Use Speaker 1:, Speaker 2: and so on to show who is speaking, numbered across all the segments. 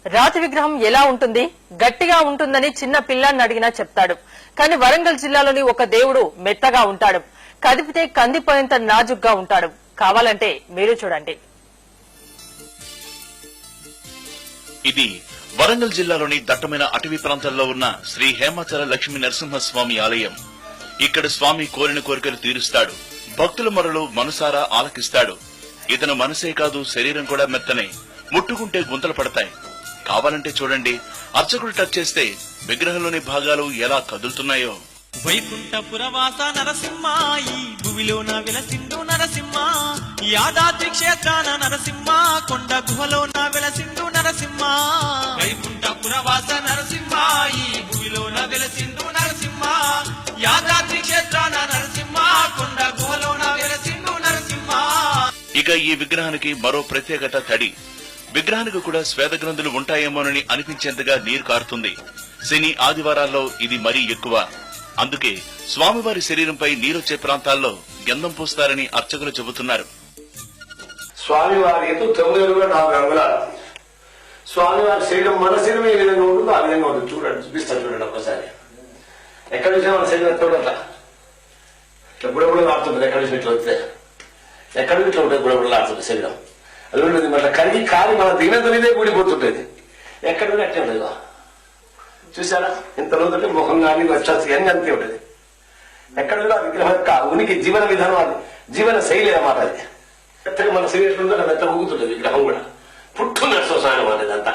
Speaker 1: రాతి విగ్రహం ఎలా ఉంటుంది? గట్టిగా ఉంటుందని చిన్న పిల్లాన్ని అడిగినా చెప్తాడు. కానీ వరంగల్ జిల్లాలోని ఒక దేవుడు మెత్తగా ఉంటాడు. కదిపితే కందిపోయేంత నాజుగ్గా ఉంటాడు. కావాలంటే మీరు చూడండి.
Speaker 2: ఇది వరంగల్ జిల్లాలోని దట్టమైన అటవీ ప్రాంతాల్లో ఉన్న శ్రీ హేమాచల లక్ష్మీ నరసింహస్వామి ఆలయం. ఇక్కడ స్వామి కోరిన కోరికలు తీరుస్తాడు. భక్తుల మొరలు మనసారా ఆలకిస్తాడు. ఇతను మనసే కాదు, శరీరం కూడా మెత్తనే. ముట్టుకుంటే గుంతలు పడతాయి. కావాలంటే చూడండి. అర్చకుడు టచ్ చేస్తే విగ్రహంలోని భాగాలు ఎలా కదులుతున్నాయో.
Speaker 3: వైకుంఠపురవాస నరసింహ, ఈ భువిలోన విలసిండు నరసింహ. యాదాద్రి క్షేత్రాన నరసింహ, కొండ గుహలోన విలసిండు నరసింహ. వైకుంఠపురవాస నరసింహ, ఈ భువిలోన విలసిండు నరసింహ. యాదాద్రి క్షేత్రాన నరసింహ, కొండ గుహలోన విలసిండు నరసింహ.
Speaker 2: ఇక ఈ విగ్రహానికి మరో ప్రత్యేకత తడి. విగ్రహానికి కూడా శ్వేత గ్రంథులు ఉంటాయేమోనని అనిపించేంతగా నీరు కారుతుంది. శని ఆదివారాల్లో ఇది మరీ ఎక్కువ. అందుకే స్వామివారి శరీరంపై నీరొచ్చే ప్రాంతాల్లో గంధం పూస్తారని అర్చకులు చెబుతున్నారు.
Speaker 4: స్వామివారి ఎత్తు 9 అంగుళాలు. స్వామివారి శరీరం మన శరీరం ఏ విధంగా ఉంటుందో ఆ విధంగా ఉంటుంది. చూడండి, చూపిస్తాను చూడండి ఒక్కసారి. ఎక్కడి నుంచి మన శరీరం చూడట్లా ఇట్లా బుడబుడలు ఆడుతుంటుంది. ఎక్కడి నుంచి ఇట్లా వస్తే ఎక్కడి నుంచి ఇట్లా ఉంటుంది, బుడబుడలు ఆడుతుంది శరీరం. అది ఉంటుంది మళ్ళీ కరిగి కాలి మన దిగినంతనిదే కూడిపోతుంటది. ఎక్కడ అట్టే ఉంటుంది. చూసారా, ఇంత రోజుంటే ముఖం కానీ వచ్చేసి అన్ని అంతే ఉంటుంది. ఎక్కడ విగ్రహం యొక్క ఉనికి జీవన విధానం, అది జీవన శైలి అన్నమాట. అది మెత్తగా మన శరీరం ఉందో మెత్త ఊగుతుంటది. విగ్రహం కూడా పుట్టున్న శ్మశానం అనేది అంతా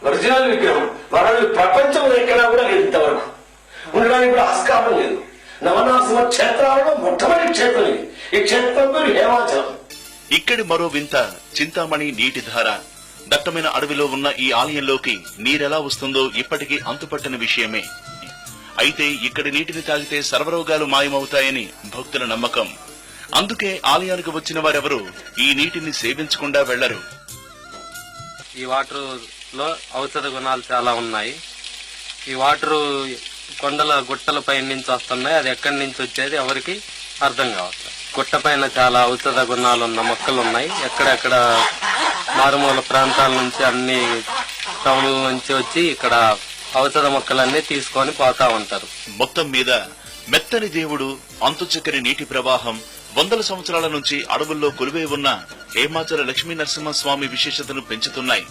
Speaker 4: ఒరిజినల్ విగ్రహం. వరల్డ్ ప్రపంచంలో ఎక్కడా కూడా లేదు ఇంతవరకు. ఉండడానికి కూడా ఆస్కారం లేదు. నవనాసింహ క్షేత్రాలలో మొట్టమొదటి క్షేత్రం ఇది. ఈ క్షేత్రం పేరు హేమాచలం.
Speaker 2: ఇక్కడి మరో వింత చింతామణి నీటి ధార. దట్టమైన అడవిలో ఉన్న ఈ ఆలయంలోకి నీరెలా వస్తుందో ఇప్పటికీ అంతుపట్టిన విషయమే. అయితే ఇక్కడి నీటిని తాగితే సర్వరోగాలు మాయమవుతాయని భక్తుల నమ్మకం. అందుకే ఆలయానికి వచ్చిన వారెవరూ ఈ నీటిని సేవించకుండా వెళ్లరు.
Speaker 5: ఈ వాటర్ లో ఔషధ గుణాలు చాలా ఉన్నాయి. ఈ వాటర్ కొండల గుట్టల పై నుంచి వస్తున్నాయి. అది ఎక్కడి నుంచి వచ్చేది ఎవరికి అర్థం కావట్లేదు. గుట్ట పైన చాలా ఔషధ గుణాలు ఉన్న మొక్కలు ఉన్నాయి. ఎక్కడెక్కడ మారుమూల ప్రాంతాల నుంచి, అన్ని టౌన్ల నుంచి వచ్చి ఇక్కడ ఔషధ మొక్కలన్నీ తీసుకొని పోతా ఉంటారు.
Speaker 2: మొత్తం మీద మెత్తని దేవుడు, అంతుచక్కని నీటి ప్రవాహం, వందల సంవత్సరాల నుంచి అడవుల్లో కొలువై ఉన్న హేమాచల లక్ష్మీ నరసింహస్వామి విశేషతను పెంచుతున్నాయి.